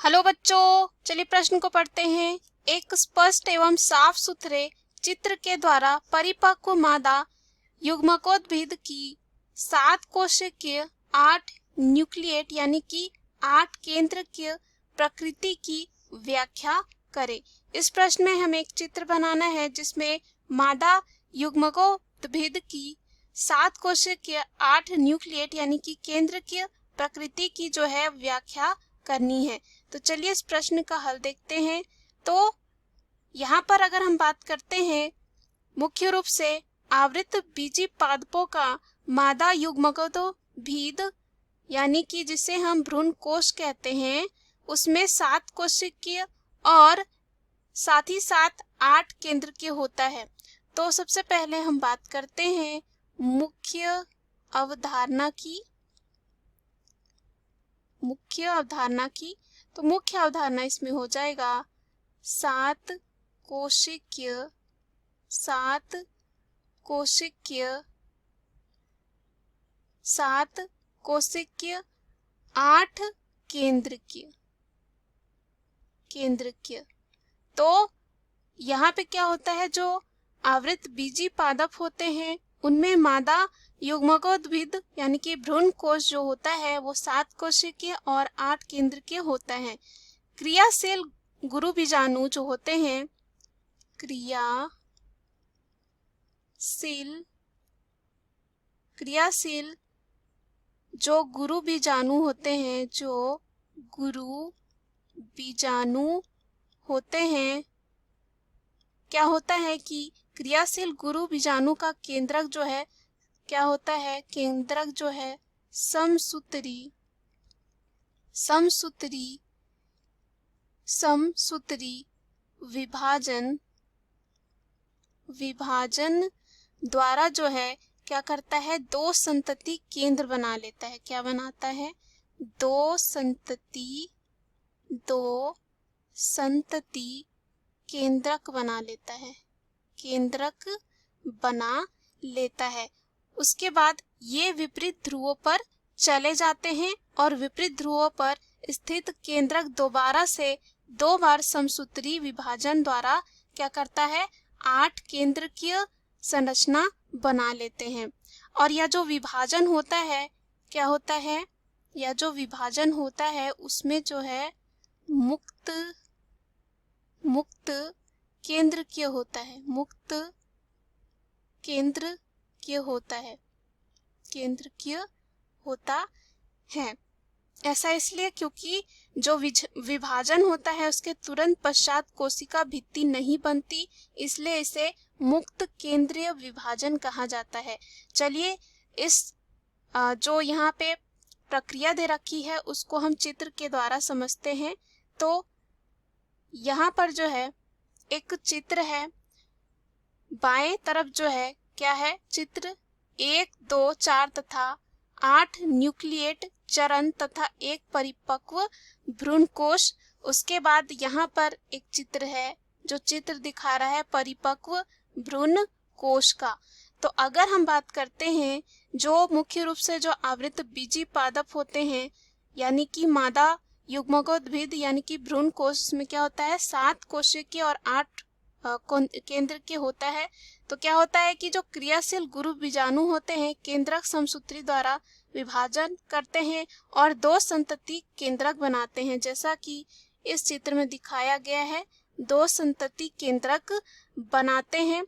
Hello बच्चों, चलिए प्रश्न को पढ़ते हैं। एक स्पष्ट एवं साफ सुथरे चित्र के द्वारा परिपक्व मादा युग्मकोद्भिद की 7 कोशिकीय 8 न्यूक्लिएट यानी कि 8 केंद्रकीय प्रकृति की व्याख्या करें। इस प्रश्न में हमें एक चित्र बनाना है जिसमें मादा युग्मकोद्भिद की 7 कोशिकीय 8 न्यूक्लिएट यानी कि केंद्रकीय प्रकृति की जो है व्याख्या करनी है। तो चलिए इस प्रश्न का हल देखते हैं। तो यहाँ पर अगर हम बात करते हैं मुख्य रूप से आवृत बीजी पादपों का मादा युग्मकोद्भिद यानी कि जिसे हम भ्रूण कोश कहते हैं उसमें 7 कोशिकीय और साथ ही साथ 8 केंद्रकीय होता है। तो सबसे पहले हम बात करते हैं मुख्य अवधारणा की। तो मुख्य अवधारणा इसमें हो जाएगा 7 कोशिकीय 8 केंद्रकीय। तो यहाँ पे क्या होता है, जो आवृत बीजी पादप होते हैं उनमें मादा युग्मकोद्भिद यानी कि भ्रूण कोश जो होता है वो 7 कोशिकीय और 8 केंद्रकीय होता है। क्रियाशील गुरु बीजाणु जो होते हैं, क्रियाशील जो गुरु बीजाणु होते हैं, क्या होता है कि क्रियाशील गुरु बीजाणु का केंद्रक जो है क्या होता है, केंद्रक जो है समसूत्री विभाजन द्वारा जो है क्या करता है, 2 संतति केंद्र बना लेता है। क्या बनाता है, 2 संतति केंद्रक बना लेता है। उसके बाद ये विपरीत ध्रुवों पर चले जाते हैं और विपरीत ध्रुवों पर स्थित केंद्रक दोबारा से 2 बार समसूत्री विभाजन द्वारा क्या करता है, 8 केंद्रकीय संरचना बना लेते हैं। और यह जो विभाजन होता है क्या होता है, यह जो विभाजन होता है उसमें जो है मुक्त केंद्रकीय होता है। ऐसा इसलिए क्योंकि जो विभाजन होता है उसके तुरंत पश्चात कोशिका भित्ति नहीं बनती, इसलिए इसे मुक्त केंद्रीय विभाजन कहा जाता है। चलिए इस जो यहाँ पे प्रक्रिया दे रखी है उसको हम चित्र के द्वारा समझते हैं। तो यहाँ पर जो है एक चित्र है, बाएं तरफ जो है क्या है, चित्र 1, 2, 4 तथा 8 न्यूक्लिएट चरण तथा एक परिपक्व भ्रूण कोश। उसके बाद यहाँ पर एक चित्र है जो चित्र दिखा रहा है परिपक्व भ्रूण कोश का। तो अगर हम बात करते हैं जो मुख्य रूप से जो आवृत बीजी पादप होते हैं यानी कि मादा युग्मकोद्भिद यानी कि भ्रूण कोश में क्या होता है, 7 कोशिकीय और 8 केंद्रकीय होता है। तो क्या होता है कि जो क्रियाशील गुरु बीजाणु होते हैं केंद्रक समसूत्री द्वारा विभाजन करते हैं और 2 संतति केंद्रक बनाते हैं, जैसा कि इस चित्र में दिखाया गया है। 2 संतति केंद्रक बनाते हैं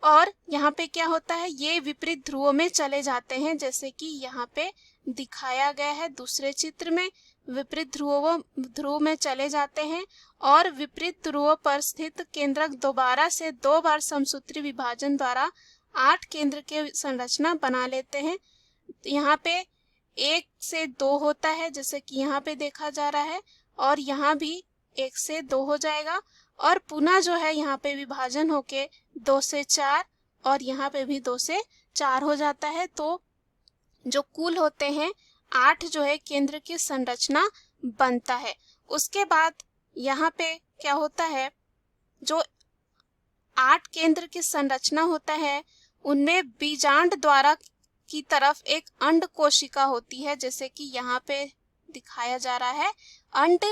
और यहाँ पे क्या होता है, ये विपरीत ध्रुवों में चले जाते हैं, जैसे कि यहाँ पे दिखाया गया है। दूसरे चित्र में विपरीत ध्रुव में चले जाते हैं और विपरीत ध्रुवों पर स्थित केंद्रक दोबारा से 2 बार समसूत्री विभाजन द्वारा 8 केंद्र के संरचना बना लेते हैं। यहाँ पे 1 से 2 होता है जैसे कि यहाँ पे देखा जा रहा है, और यहाँ भी 1 से 2 हो जाएगा और पुनः जो है यहाँ पे विभाजन होके 2 से 4 और यहाँ पे भी 2 से 4 हो जाता है। तो जो कुल होते हैं 8 जो है केंद्र की संरचना बनता है। उसके बाद यहाँ पे क्या होता है, जो 8 केंद्र की संरचना होता है उनमें बीजांड द्वारा की तरफ एक अंड कोशिका होती है, जैसे कि यहाँ पे दिखाया जा रहा है। अंड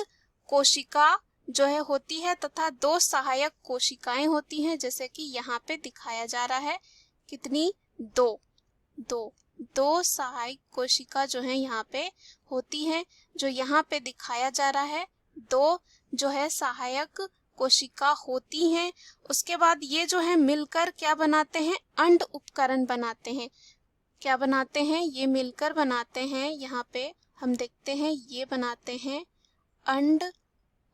कोशिका जो है होती है तथा 2 सहायक कोशिकाएं होती हैं, जैसे कि यहाँ पे दिखाया जा रहा है। कितनी? 2 सहायक कोशिका जो है यहाँ पे होती हैं, जो यहाँ पे दिखाया जा रहा है। 2 जो है सहायक कोशिका होती हैं। उसके बाद ये जो है मिलकर क्या बनाते हैं? अंड उपकरण बनाते हैं। क्या बनाते हैं? ये मिलकर बनाते हैं। यहाँ पे हम देखते हैं ये बनाते हैं, अंड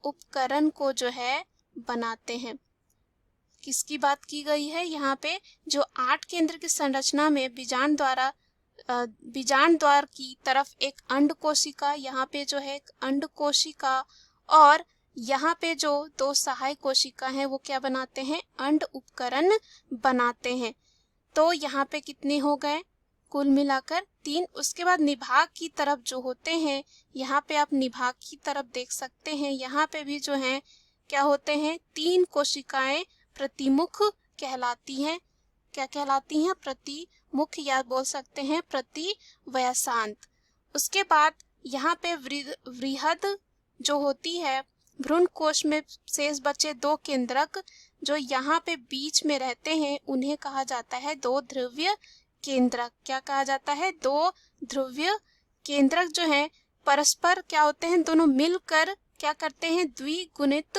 उपकरण को जो है बनाते हैं। किसकी बात की गई है यहाँ पे? जो 8 केंद्र की संरचना में बीजांड द्वार की तरफ एक अंड कोशिका, यहाँ पे जो है एक अंड कोशिका, और यहाँ पे जो 2 सहायक कोशिका हैं वो क्या बनाते हैं? अंड उपकरण बनाते हैं। तो यहाँ पे कितने हो गए? कुल मिलाकर 3। उसके बाद निभाग की तरफ जो होते हैं, यहाँ पे आप निभाग की तरफ देख सकते हैं, यहाँ पे भी जो है क्या होते हैं? 3 कोशिकाएं प्रतिमुख कहलाती हैं। क्या कहलाती हैं? प्रतिमुख, या बोल सकते हैं प्रतिव्यासांत। उसके बाद यहाँ पे वृहद जो होती है, भ्रूण कोश में शेष बचे 2 केंद्रक जो यहाँ पे बीच में रहते हैं, उन्हें कहा जाता है 2 ध्रुवीय केंद्रक। क्या कहा जाता है? 2 ध्रुवीय केंद्रक जो है परस्पर क्या होते हैं? दोनों मिलकर क्या करते हैं? द्विगुणित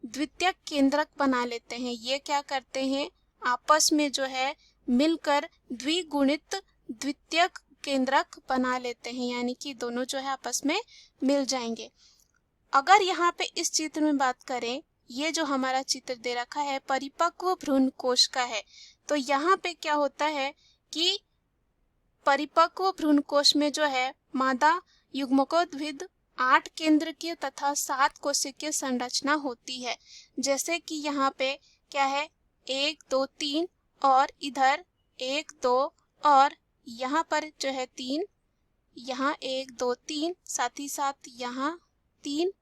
द्वितीयक केंद्रक बना लेते हैं। ये क्या करते हैं? आपस में जो है मिलकर द्विगुणित द्वितीयक केंद्रक बना लेते हैं, यानी कि दोनों जो है आपस में मिल जाएंगे। अगर यहाँ पे इस चित्र में बात करें, ये जो हमारा चित्र दे रखा है परिपक्व भ्रूण कोश का है, तो यहाँ पे क्या होता है कि परिपक्व भ्रूण कोश में जो है मादा युग्मकोद्भिद 8 केंद्रकीय तथा 7 कोशिकीय संरचना होती है। जैसे कि यहाँ पे क्या है? 1 2 3 और इधर 1 2 और यहाँ पर जो है 3, यहाँ 1 2 3, साथ ही साथ यहाँ 3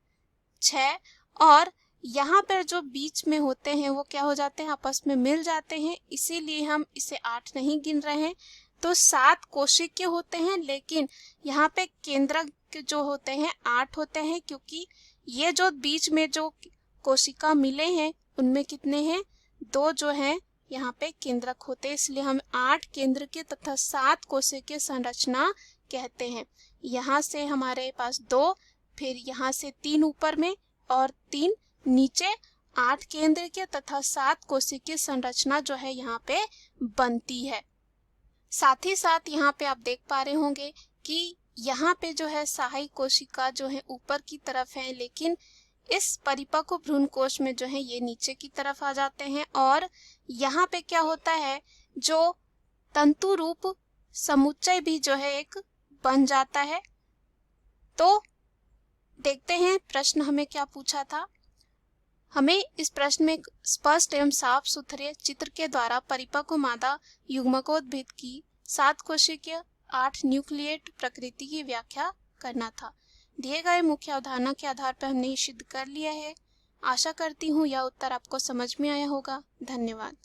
6, और यहाँ पर जो बीच में होते हैं वो क्या हो जाते हैं? आपस में मिल जाते हैं, इसीलिए हम इसे 8 नहीं गिन रहे हैं। तो 7 कोशिकीय होते हैं, लेकिन यहाँ पे केंद्रक जो होते हैं 8 होते हैं, क्योंकि ये जो बीच में जो कोशिका मिले हैं उनमें कितने हैं? 2 जो हैं यहाँ पे केंद्रक होते हैं, इसलिए हम 8 केंद्रकीय तथा 7 कोशिकीय संरचना कहते हैं। यहाँ से हमारे पास 2, फिर यहाँ से 3 ऊपर में और 3 नीचे, 8 केंद्रकीय तथा 7 कोशिकीय संरचना जो है यहाँ पे बनती है। साथ ही साथ यहाँ पे आप देख पा रहे होंगे कि यहाँ पे जो है सहायक कोशिका जो है ऊपर की तरफ है, लेकिन इस परिपक्व भ्रूण कोश में जो है ये नीचे की तरफ आ जाते हैं, और यहाँ पे क्या होता है? जो तंतु रूप समुच्चय भी जो है एक बन जाता है। तो देखते हैं प्रश्न हमें क्या पूछा था। हमें इस प्रश्न में एक स्पष्ट एवं साफ सुथरे चित्र के द्वारा परिपक्व मादा युग्मकोद्भिद की 7 कोशिकीय 8 न्यूक्लिएट प्रकृति की व्याख्या करना था। दिए गए मुख्य अवधारणा के आधार पर हमने ये सिद्ध कर लिया है। आशा करती हूँ यह उत्तर आपको समझ में आया होगा। धन्यवाद।